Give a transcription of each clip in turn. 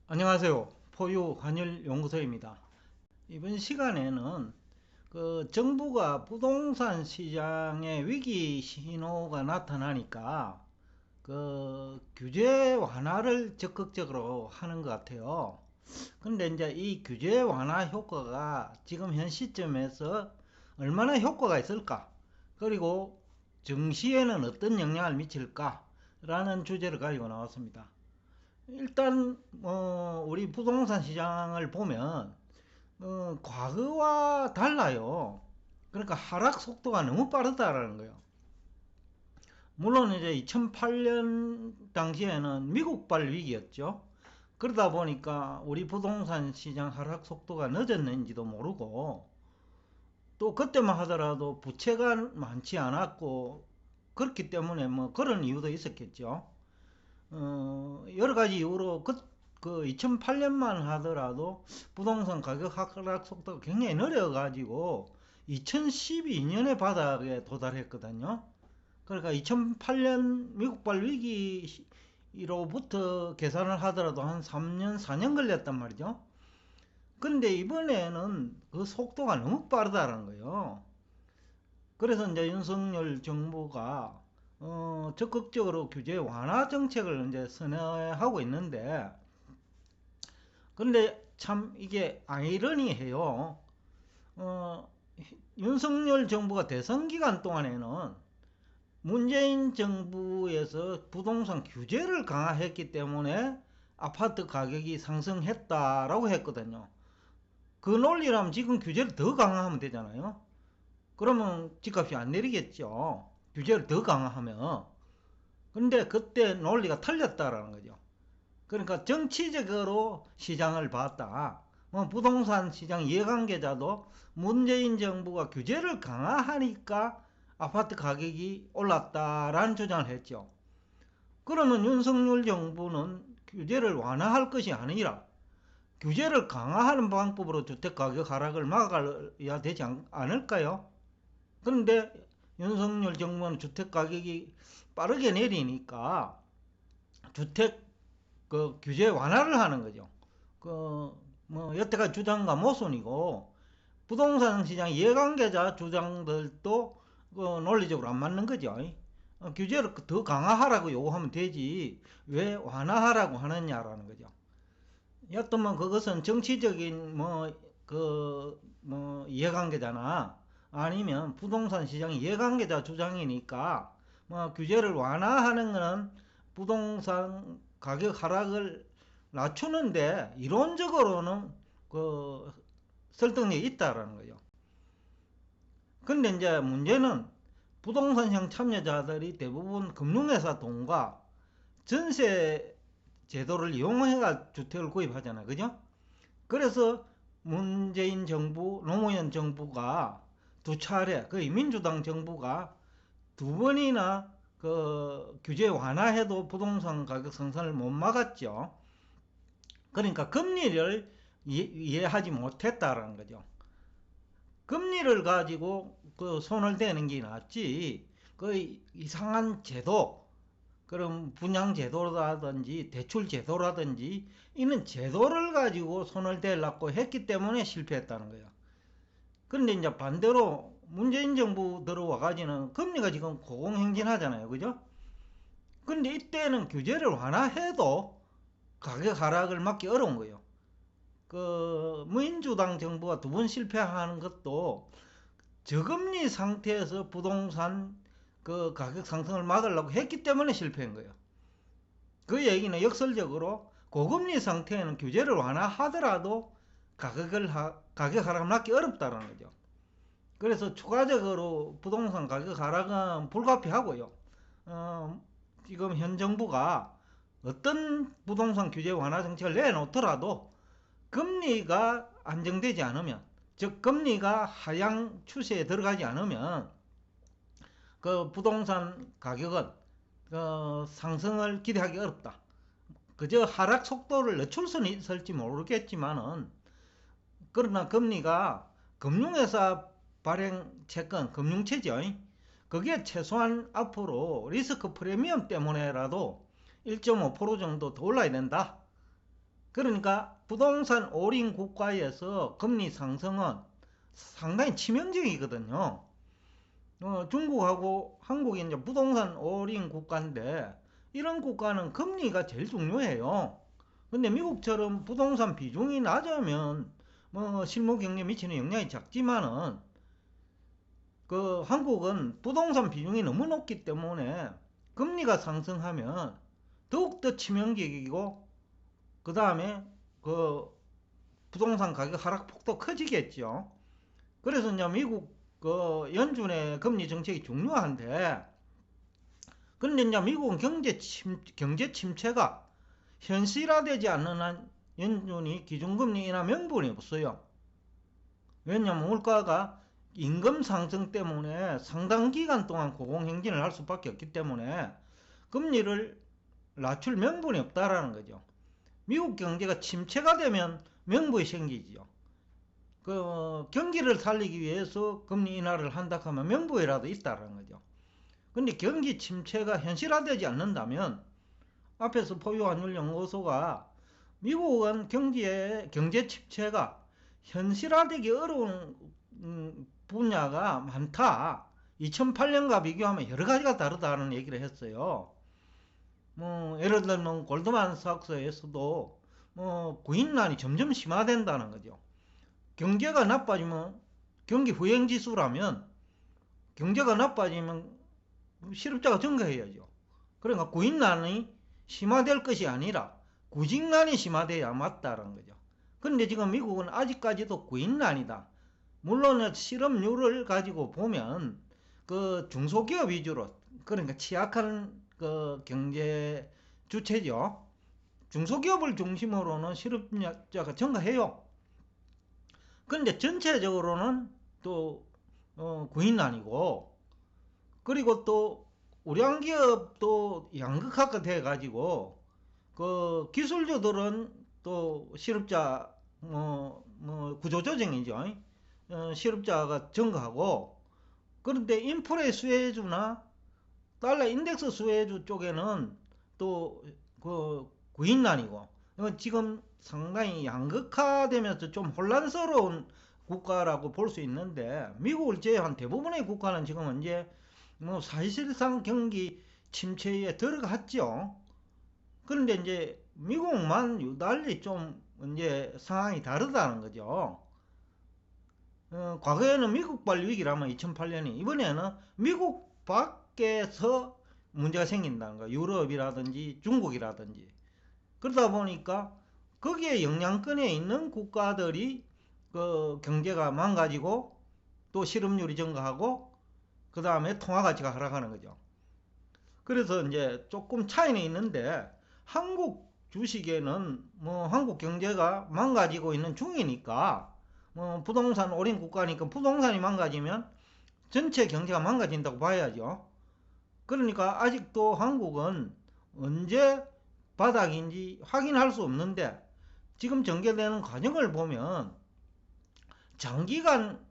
안녕하세요. 포유 환율연구소입니다. 이번 시간에는 정부가 부동산 시장에 위기 신호가 나타나니까 규제 완화를 적극적으로 하는 것 같아요. 근데 이제 이 규제 완화 효과가 지금 현 시점에서 얼마나 효과가 있을까? 그리고 증시에는 어떤 영향을 미칠까? 라는 주제를 가지고 나왔습니다. 일단 우리 부동산 시장을 보면 과거와 달라요. 그러니까 하락 속도가 너무 빠르다라는 거예요. 물론 이제 2008년 당시에는 미국발 위기였죠. 그러다 보니까 우리 부동산 시장 하락 속도가 늦었는지도 모르고, 또 그때만 하더라도 부채가 많지 않았고, 그렇기 때문에 뭐 그런 이유도 있었겠죠. 여러 가지 이유로 그 2008년만 하더라도 부동산 가격 하락 속도가 굉장히 느려가지고 2012년의 바닥에 도달했거든요. 그러니까 2008년 미국발 위기로부터 계산을 하더라도 한 3년, 4년 걸렸단 말이죠. 근데 이번에는 그 속도가 너무 빠르다는 거예요. 그래서 이제 윤석열 정부가 적극적으로 규제 완화 정책을 이제 선회하고 있는데, 근데 참 이게 아이러니해요. 어, 윤석열 정부가 대선 기간 동안에는 문재인 정부에서 부동산 규제를 강화했기 때문에 아파트 가격이 상승했다라고 했거든요. 그 논리라면 지금 규제를 더 강화하면 되잖아요. 그러면 집값이 안 내리겠죠. 규제를 더 강화하면. 근데 그때 논리가 틀렸다라는 거죠. 그러니까 정치적으로 시장을 봤다. 부동산 시장 이해관계자도 문재인 정부가 규제를 강화하니까 아파트 가격이 올랐다라는 주장을 했죠. 그러면 윤석열 정부는 규제를 완화할 것이 아니라 규제를 강화하는 방법으로 주택가격 하락을 막아야 되지 않을까요? 그런데 윤석열 정부는 주택가격이 빠르게 내리니까 주택 규제 완화를 하는 거죠. 여태까지 주장과 모순이고, 부동산 시장 이해관계자 주장들도 논리적으로 안 맞는 거죠. 규제를 더 강화하라고 요구하면 되지 왜 완화하라고 하느냐라는 거죠. 여튼 뭐 그것은 정치적인 이해관계자나 아니면 부동산 시장 이해관계자 주장이니까, 규제를 완화하는 거는 부동산 가격 하락을 낮추는데 이론적으로는 그 설득력이 있다라는 거죠. 근데 이제 문제는 부동산형 참여자들이 대부분 금융회사 돈과 전세 제도를 이용해가 주택을 구입하잖아요. 그죠? 그래서 문재인 정부, 노무현 정부가 두 차례, 거의 민주당 정부가 두 번이나 규제 완화해도 부동산 가격 상승을 못 막았죠. 그러니까 금리를 이해하지 못했다라는 거죠. 금리를 가지고 손을 대는 게 낫지, 이상한 제도, 그럼 분양 제도라든지 대출 제도라든지 이런 제도를 가지고 손을 대려고 했기 때문에 실패했다는 거예요. 그런데 이제 반대로 문재인 정부 들어와 가지고는 금리가 지금 고공행진하잖아요. 그죠? 근데 이때는 규제를 완화해도 가격 하락을 막기 어려운 거예요. 민주당 정부가 두 번 실패하는 것도 저금리 상태에서 부동산 가격 상승을 막으려고 했기 때문에 실패한 거예요. 그 얘기는 역설적으로 고금리 상태에는 규제를 완화하더라도 가격 하락을 막기 어렵다는 거죠. 그래서 추가적으로 부동산 가격 하락은 불가피하고요. 지금 현 정부가 어떤 부동산 규제 완화 정책을 내놓더라도 금리가 안정되지 않으면, 즉 금리가 하향 추세에 들어가지 않으면 부동산 가격은 상승을 기대하기 어렵다. 그저 하락 속도를 늦출 수는 있을지 모르겠지만은, 그러나 금리가 금융회사 발행 채권, 금융채죠. 그게 최소한 앞으로 리스크 프리미엄 때문에라도 1.5% 정도 더 올라야 된다. 그러니까 부동산 올인 국가에서 금리 상승은 상당히 치명적이거든요. 중국하고 한국이 이제 부동산 올인 국가인데 이런 국가는 금리가 제일 중요해요. 근데 미국처럼 부동산 비중이 낮으면 실무 경제에 미치는 영향이 작지만은 그 한국은 부동산 비중이 너무 높기 때문에 금리가 상승하면 더욱더 치명적이고 그 다음에 그 부동산 가격 하락폭도 커지겠죠. 그래서 이제 미국 그 연준의 금리 정책이 중요한데, 그런데 이제 미국은 경제 침체가 현실화되지 않는 한 연준이 기준금리 인하 명분이 없어요. 왜냐하면 물가가 임금 상승 때문에 상당 기간 동안 고공행진을 할 수밖에 없기 때문에 금리를 낮출 명분이 없다라는 거죠. 미국 경제가 침체가 되면 명분이 생기죠. 그 경기를 살리기 위해서 금리 인하를 한다 하면 명분이라도 있다라는 거죠. 근데 경기 침체가 현실화되지 않는다면 앞에서 포유환율연구소가 미국은 경제 침체가 현실화되기 어려운 분야가 많다. 2008년과 비교하면 여러 가지가 다르다는 얘기를 했어요. 예를 들면 골드만삭스에서도 구인난이 점점 심화된다는 거죠. 경제가 나빠지면 경기 후행 지수라면 경제가 나빠지면 실업자가 증가해야죠. 그러니까 구인난이 심화될 것이 아니라 구직난이 심화돼야 맞다는 거죠. 그런데 지금 미국은 아직까지도 구인난이다. 물론 실업률을 가지고 보면 그 중소기업 위주로, 그러니까 취약한 그 경제 주체죠. 중소기업을 중심으로는 실업자가 증가해요. 그런데 전체적으로는 또 구인난이고, 그리고 또 우량기업도 양극화가 돼 가지고 그 기술주들은 또 실업자 구조조정이죠. 실업자가 증가하고, 그런데 인플레 수혜주나 달러 인덱스 수혜주 쪽에는 또 그 구인난이고, 지금 상당히 양극화되면서 좀 혼란스러운 국가라고 볼 수 있는데, 미국을 제외한 대부분의 국가는 지금 이제 사실상 경기 침체에 들어갔죠. 그런데 이제 미국만 유달리 좀 이제 상황이 다르다는 거죠. 과거에는 미국발 위기라면 2008년이, 이번에는 미국 밖에서 문제가 생긴다는 거예요. 유럽이라든지 중국이라든지. 그러다 보니까 거기에 영향권에 있는 국가들이 그 경제가 망가지고 또 실업률이 증가하고 그 다음에 통화가치가 하락하는 거죠. 그래서 이제 조금 차이는 있는데, 한국 주식에는 한국 경제가 망가지고 있는 중이니까 부동산 올인 국가니까 부동산이 망가지면 전체 경제가 망가진다고 봐야죠. 그러니까 아직도 한국은 언제 바닥인지 확인할 수 없는데, 지금 전개되는 과정을 보면 장기간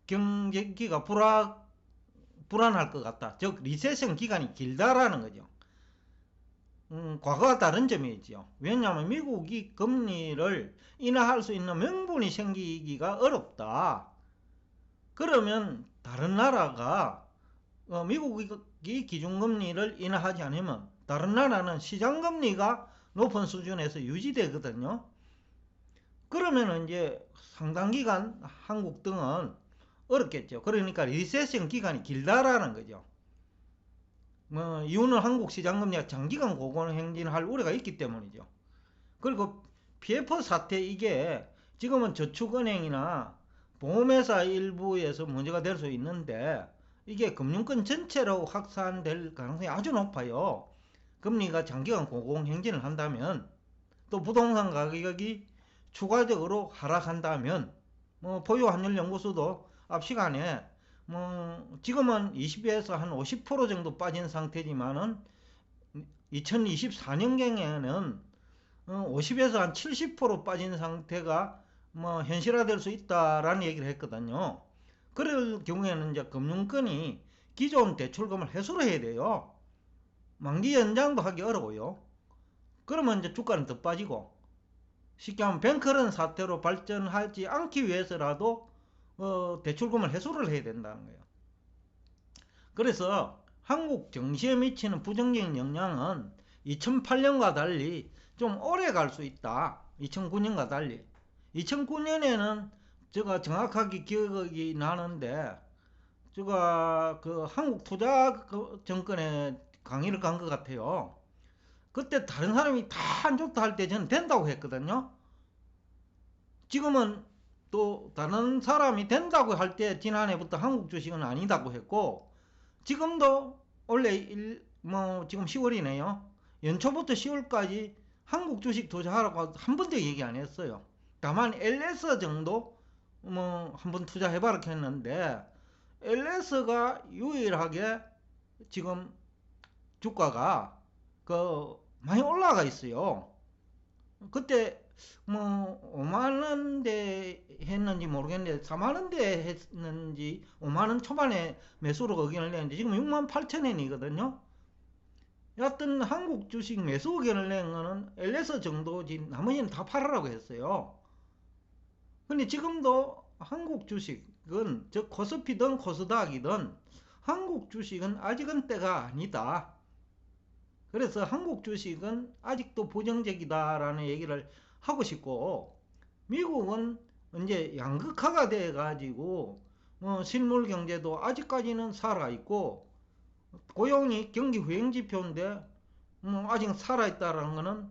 경제기가 불안할 것 같다. 즉 리세션 기간이 길다라는 거죠. 과거와 다른 점이 있죠. 왜냐하면 미국이 금리를 인하할 수 있는 명분이 생기기가 어렵다. 그러면 다른 나라가 미국이 기준금리를 인하하지 않으면 다른 나라는 시장금리가 높은 수준에서 유지되거든요. 그러면 이제 상당 기간 한국 등은 어렵겠죠. 그러니까 리세션 기간이 길다라는 거죠. 이유는 한국 시장금리가 장기간 고공행진할 우려가 있기 때문이죠. 그리고 PF 사태, 이게 지금은 저축은행이나 보험회사 일부에서 문제가 될 수 있는데 이게 금융권 전체로 확산될 가능성이 아주 높아요. 금리가 장기간 고공행진을 한다면, 또 부동산 가격이 추가적으로 하락한다면, 포유환율연구소도 앞 시간에 지금은 20에서 한 50% 정도 빠진 상태지만은 2024년경에는 50에서 한 70% 빠진 상태가 현실화될 수 있다라는 얘기를 했거든요. 그럴 경우에는 이제 금융권이 기존 대출금을 회수를 해야 돼요. 만기 연장도 하기 어려워요. 그러면 이제 주가는 더 빠지고, 쉽게 하면 뱅크런 사태로 발전하지 않기 위해서라도 대출금을 해소를 해야 된다는 거예요. 그래서 한국 증시에 미치는 부정적인 영향은 2008년과 달리 좀 오래 갈 수 있다. 2009년과 달리. 2009년에는 제가 정확하게 기억이 나는데 제가 그 한국투자증권에 강의를 간 것 같아요. 그때 다른 사람이 다 안 좋다 할 때 저는 된다고 했거든요. 지금은 또 다른 사람이 된다고 할 때 지난해부터 한국 주식은 아니다고 했고, 지금도 원래 지금 10월이네요. 연초부터 10월까지 한국 주식 투자하라고 한 번도 얘기 안 했어요. 다만 LS 정도 한번 투자해봐라 했는데, LS가 유일하게 지금 주가가 많이 올라가 있어요. 그때 5만원대 했는지 모르겠는데 4만원대 했는지 5만원 초반에 매수로 의견을 냈는데 지금 6만 8천엔이거든요. 여하튼 한국 주식 매수 의견을 낸 거는 LS 정도지 나머지는 다 팔으라고 했어요. 근데 지금도 한국 주식은 즉 코스피든 코스닥이든 한국 주식은 아직은 때가 아니다. 그래서 한국 주식은 아직도 부정적이다라는 얘기를 하고 싶고, 미국은 이제 양극화가 돼 가지고 실물 경제도 아직까지는 살아 있고, 고용이 경기 후행 지표인데 아직 살아 있다라는 거는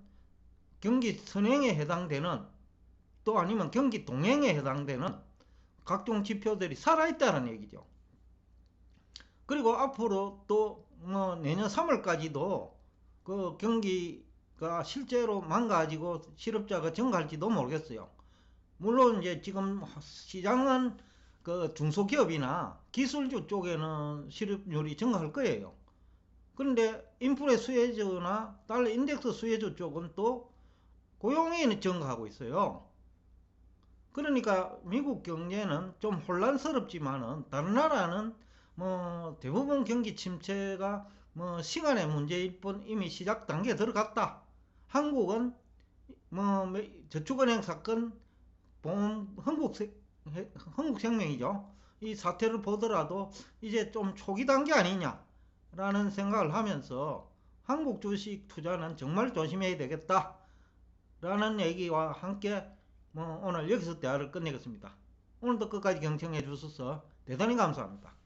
경기 선행에 해당되는, 또 아니면 경기 동행에 해당되는 각종 지표들이 살아 있다는 얘기죠. 그리고 앞으로 또 내년 3월까지도 그 경기가 실제로 망가지고 실업자가 증가할지도 모르겠어요. 물론 이제 지금 시장은 그 중소기업이나 기술주 쪽에는 실업률이 증가할 거예요. 그런데 인플레 수혜주나 달러 인덱스 수혜주 쪽은 또 고용이 증가하고 있어요. 그러니까 미국 경제는 좀 혼란스럽지만은 다른 나라는 대부분 경기 침체가 시간의 문제일 뿐 이미 시작 단계에 들어갔다. 한국은 저축은행 사건 보험 흥국생명이죠. 이 사태를 보더라도 이제 좀 초기 단계 아니냐라는 생각을 하면서 한국 주식 투자는 정말 조심해야 되겠다 라는 얘기와 함께 오늘 여기서 대화를 끝내겠습니다. 오늘도 끝까지 경청해 주셔서 대단히 감사합니다.